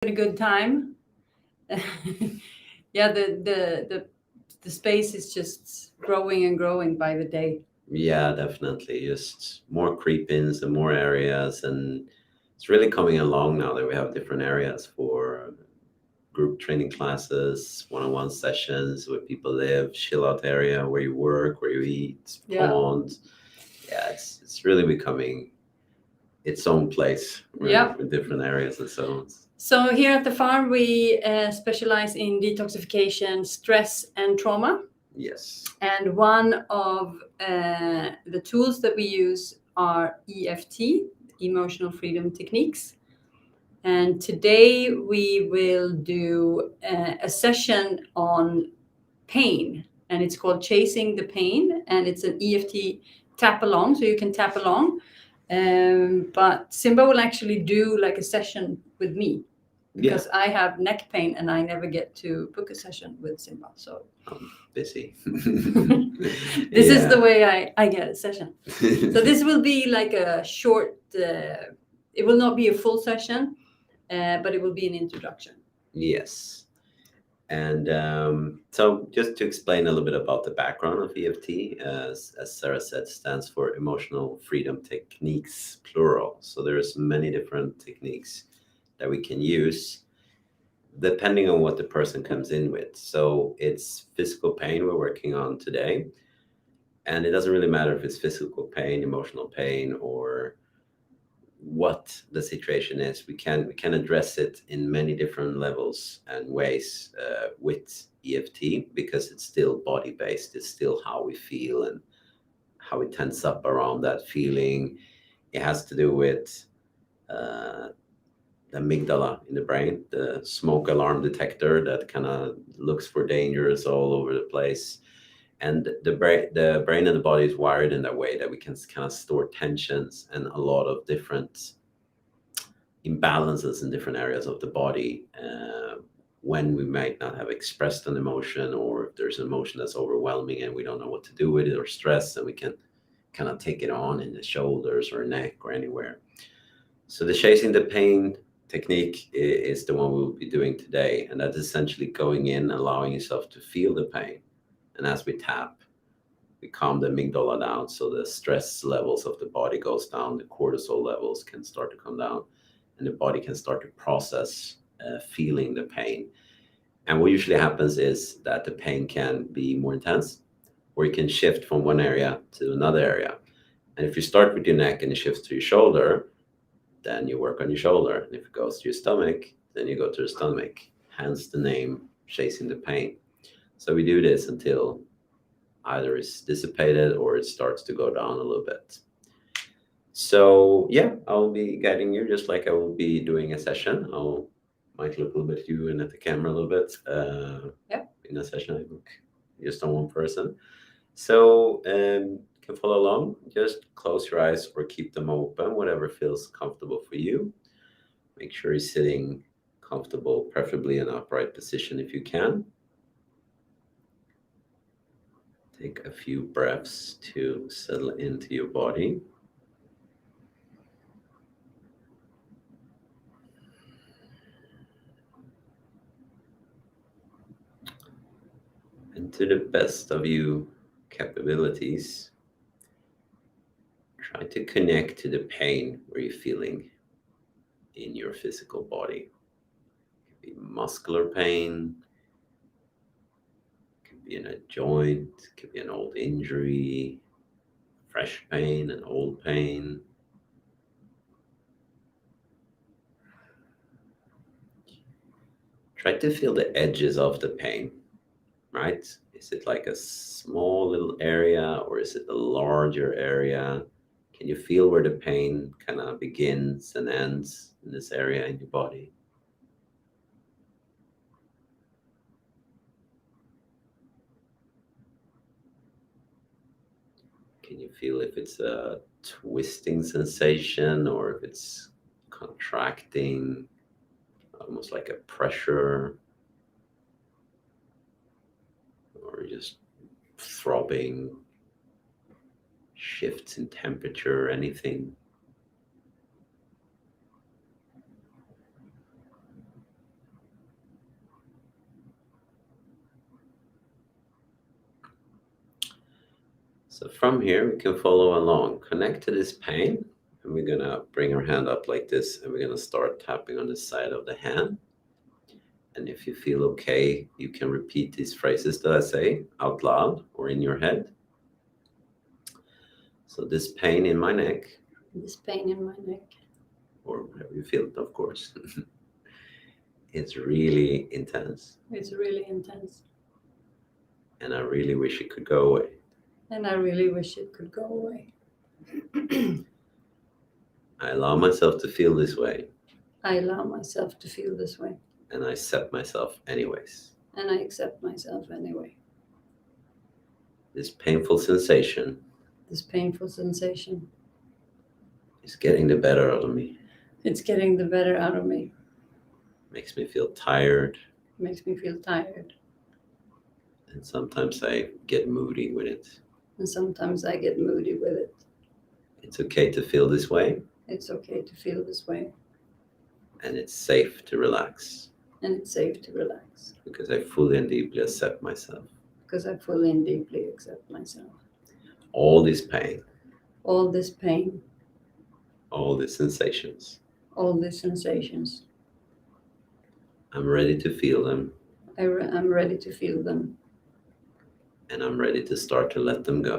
a good time. Yeah, the space is just growing and growing by the day. Yeah, definitely. Just more creep-ins and more areas, and it's really coming along now that we have different areas for group training classes, one-on-one sessions where people live, chill out area where you work, where you eat, ponds. Yeah, it's really becoming its own place with different areas and so on. So here at the farm, we specialize in detoxification, stress, and trauma. Yes. And one of the tools that we use are EFT, emotional freedom techniques. And today we will do a session on pain, and it's called Chasing the Pain, and it's an EFT tap along, so you can tap along. But Simba will actually do like a session with me, because I have neck pain and I never get to book a session with Simba. So I'm busy. This is the way I get a session. So this will be like a short, it will not be a full session, but it will be an introduction. Yes. And so just to explain a little bit about the background of EFT, as Sarah said, stands for Emotional Freedom Techniques, plural. So there's many different techniques that we can use depending on what the person comes in with. So it's physical pain we're working on today. And it doesn't really matter if it's physical pain, emotional pain, or what the situation is. We can address it in many different levels and ways with EFT, because it's still body based. It's still how we feel and how we tense up around that feeling. It has to do with the amygdala in the brain, the smoke alarm detector that kind of looks for dangers all over the place. And the brain and the body is wired in that way that we can kind of store tensions and a lot of different imbalances in different areas of the body when we might not have expressed an emotion, or if there's an emotion that's overwhelming and we don't know what to do with it, or stress, and we can kind of take it on in the shoulders or neck or anywhere. So the Chasing the Pain technique is the one we'll be doing today, and that's essentially going in, allowing yourself to feel the pain. And as we tap, we calm the amygdala down, so the stress levels of the body goes down, the cortisol levels can start to come down, and the body can start to process feeling the pain. And what usually happens is that the pain can be more intense, or you can shift from one area to another area. And if you start with your neck and you shift to your shoulder, then you work on your shoulder. And if it goes to your stomach, then you go to the stomach. Hence the name Chasing the Pain. So we do this until either it's dissipated or it starts to go down a little bit. So yeah, I'll be guiding you just like I will be doing a session. Might look a little bit at you and at the camera a little bit. In a session, I look just on one person. So you can follow along. Just close your eyes or keep them open, whatever feels comfortable for you. Make sure you're sitting comfortable, preferably in an upright position if you can. Take a few breaths to settle into your body. And to the best of your capabilities, try to connect to the pain where you're feeling in your physical body. It could be muscular pain, it could be in a joint, it could be an old injury, fresh pain, an old pain. Try to feel the edges of the pain, right? Is it like a small little area, or is it a larger area? Can you feel where the pain kind of begins and ends in this area in your body? Can you feel if it's a twisting sensation, or if it's contracting, almost like a pressure, or just throbbing, shifts in temperature, anything? So from here, we can follow along, connect to this pain, and we're going to bring our hand up like this, and we're going to start tapping on the side of the hand. And if you feel okay, you can repeat these phrases that I say out loud or in your head. So this pain in my neck, This pain in my neck, or wherever you feel it, of course, it's really intense. it's really intense. And I really wish it could go away. And I really wish it could go away. I allow myself to feel this way, I allow myself to feel this way. and I accept myself anyways. And I accept myself anyway. This painful sensation This painful sensation, is getting the better out of me. it's getting the better out of me. Makes me feel tired, Makes me feel tired. and sometimes I get moody with it. And sometimes I get moody with it. It's okay to feel this way, It's okay to feel this way. and it's safe to relax And it's safe to relax. because I fully and deeply accept myself. Because I fully and deeply accept myself. All this pain, All this pain, all these sensations, all these sensations, I'm ready to feel them, I'm ready to feel them. and I'm ready to start to let them go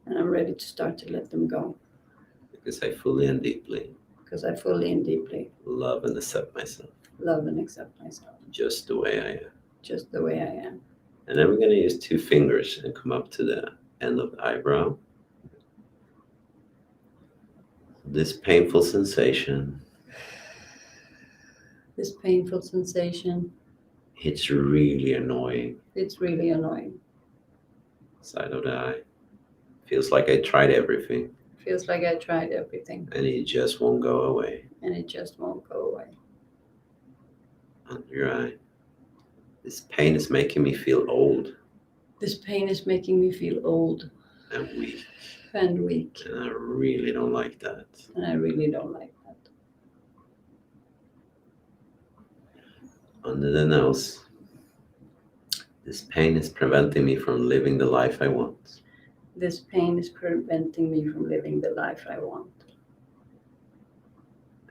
And I'm ready to start to let them go. because I fully and deeply Because I fully and deeply love and accept myself love and accept myself. just the way I am. Just the way I am. And then we're going to use 2 fingers and come up to the end of the eyebrow. This painful sensation, This painful sensation, it's really annoying. it's really annoying. Side of the eye. Feels like I tried everything Feels like I tried everything and it just won't go away. and it just won't go away. Under your eye. This pain is making me feel old This pain is making me feel old and weak, and weak. and I really don't like that. And I really don't like that. Under the nose. This pain is preventing me from living the life I want. This pain is preventing me from living the life I want.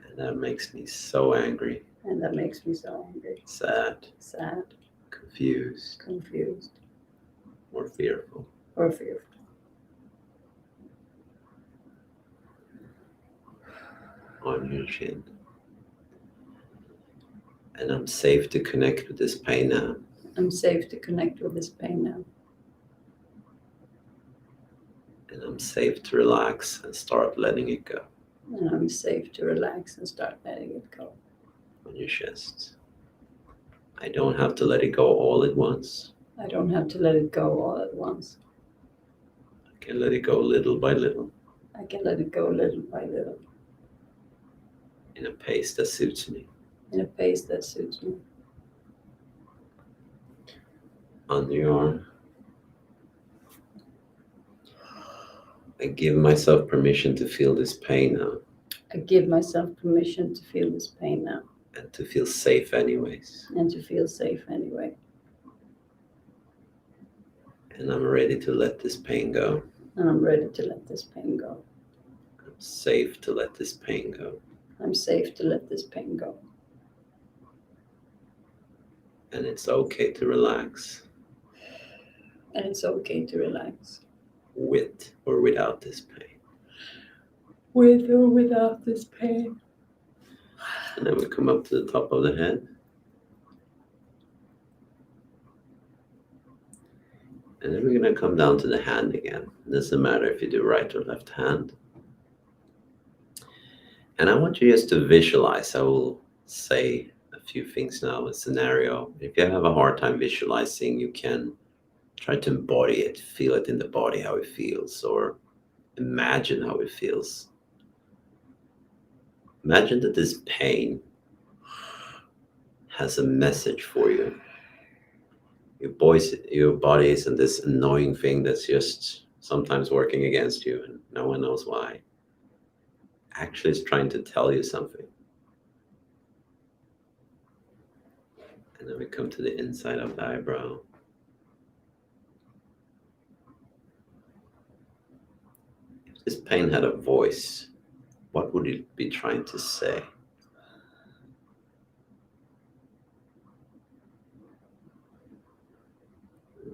And that makes me so angry, And that makes me so angry, sad, sad, confused, confused, or fearful. or fearful. On your chin. And I'm safe to connect with this pain now. I'm safe to connect with this pain now. And I'm safe to relax and start letting it go. And I'm safe to relax and start letting it go. On your chest. I don't have to let it go all at once. I don't have to let it go all at once. I can let it go little by little I can let it go little by little in a pace that suits me. in a pace that suits me. Under your arm. I give myself permission to feel this pain now I give myself permission to feel this pain now and to feel safe anyways. and to feel safe anyway. And I'm ready to let this pain go. And I'm ready to let this pain go. I'm safe to let this pain go. I'm safe to let this pain go. And it's okay to relax And it's okay to relax. with or without this pain. With or without this pain. And then we come up to the top of the head. And then we're going to come down to the hand again. It doesn't matter if you do right or left hand. And I want you just to visualize. I will say a few things now, a scenario. If you have a hard time visualizing, you can try to embody it, feel it in the body, how it feels, or imagine how it feels. Imagine that this pain has a message for you. Your body isn't this annoying thing that's just sometimes working against you and no one knows why. Actually, it's trying to tell you something. And then we come to the inside of the eyebrow. pain had a voice, what would it be trying to say?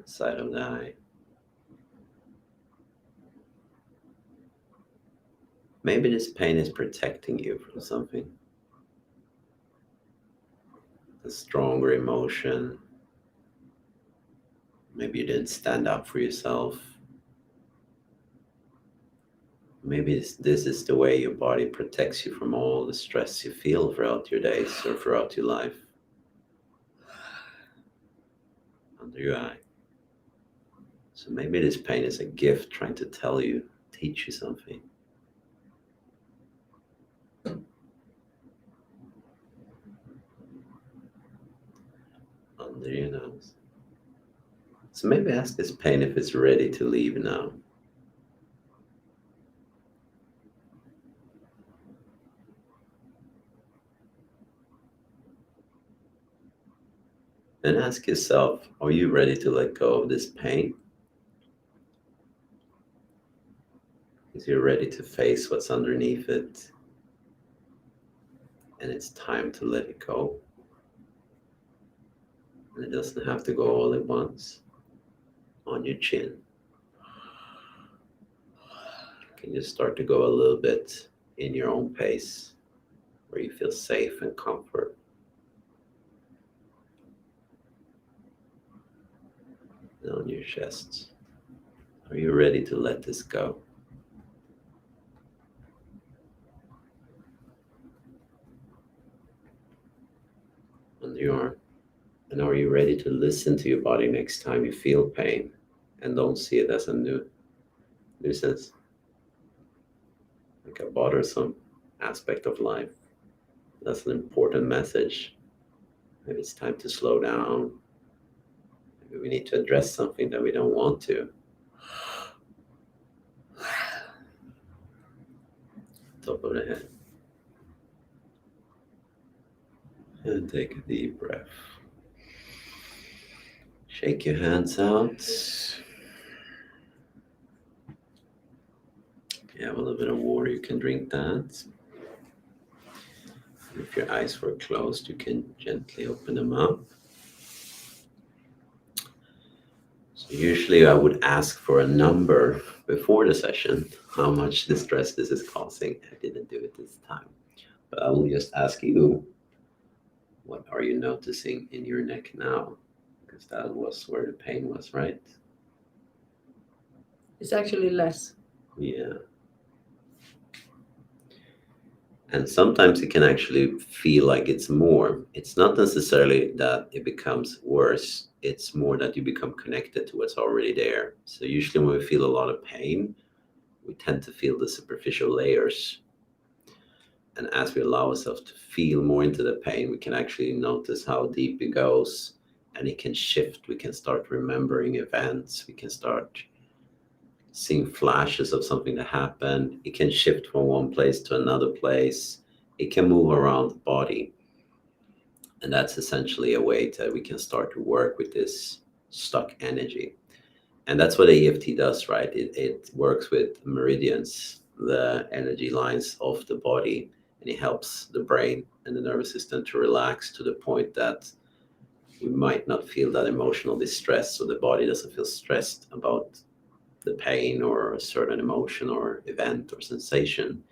Side of the eye. Maybe this pain is protecting you from something. A stronger emotion. Maybe you didn't stand up for yourself. Maybe this is the way your body protects you from all the stress you feel throughout your days or throughout your life. Under your eye. So maybe this pain is a gift trying to tell you, teach you something. Under your nose. So maybe ask this pain if it's ready to leave now. And ask yourself, are you ready to let go of this pain? Is you ready to face what's underneath it? And it's time to let it go. And it doesn't have to go all at once. On your chin. You can just start to go a little bit in your own pace, where you feel safe and comfort. And on your chest. Are you ready to let this go? Under your arm. And are you ready to listen to your body next time you feel pain and don't see it as a nuisance, like a bothersome aspect of life? That's an important message. Maybe it's time to slow down. Maybe we need to address something that we don't want to. Top of the head. And take a deep breath. Shake your hands out. If you have a little bit of water, you can drink that. If your eyes were closed, you can gently open them up. So usually I would ask for a number before the session, how much distress this is causing. I didn't do it this time. But I will just ask you, what are you noticing in your neck now? Because that was where the pain was, right? It's actually less. Yeah. And sometimes it can actually feel like it's more. It's not necessarily that it becomes worse. It's more that you become connected to what's already there. So usually when we feel a lot of pain, we tend to feel the superficial layers. And as we allow ourselves to feel more into the pain, we can actually notice how deep it goes, and it can shift. We can start remembering events. We can start seeing flashes of something that happened. It can shift from one place to another place. It can move around the body. And that's essentially a way that we can start to work with this stuck energy. And that's what EFT does, right? It works with meridians, the energy lines of the body, and it helps the brain and the nervous system to relax to the point that we might not feel that emotional distress, so the body doesn't feel stressed about the pain or a certain emotion or event or sensation.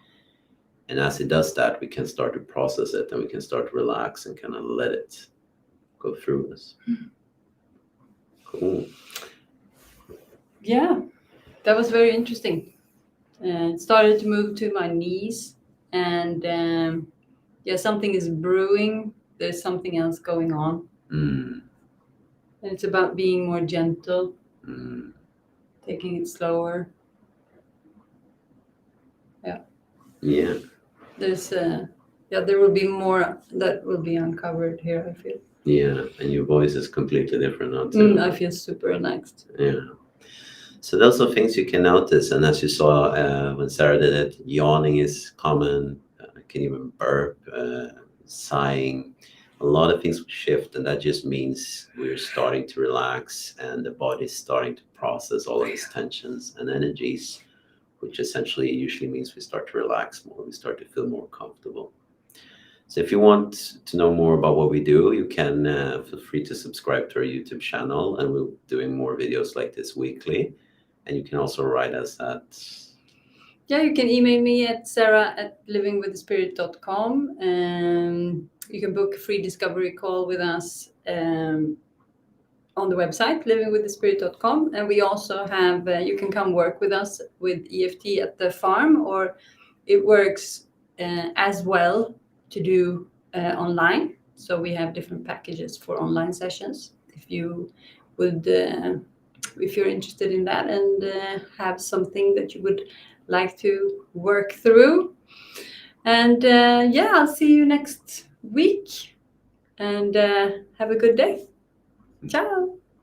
And as it does that, we can start to process it, and we can start to relax and kind of let it go through us. Cool. Yeah, that was very interesting. It started to move to my knees, and yeah, something is brewing. There's something else going on. Mm. And it's about being more gentle, Mm. taking it slower. Yeah. Yeah. There's there will be more that will be uncovered here, I feel. Yeah, and your voice is completely different now too. I feel super relaxed. Yeah. So those are things you can notice, and as you saw when Sarah did it, yawning is common. Can even burp, sighing. A lot of things will shift, and that just means we're starting to relax, and the body's starting to process all of these tensions and energies which essentially usually means we start to relax more, we start to feel more comfortable. So if you want to know more about what we do, you can feel free to subscribe to our YouTube channel, and we're doing more videos like this weekly. And you can also write us at... Yeah, you can email me at sarah@livingwiththespirit.com. You can book a free discovery call with us on the website, livingwiththespirit.com. And we also have, you can come work with us with EFT at the farm, or it works as well to do online. So we have different packages for online sessions. If you would, if you're interested in that and have something that you would like to work through. And yeah, I'll see you next week, and have a good day. Ciao.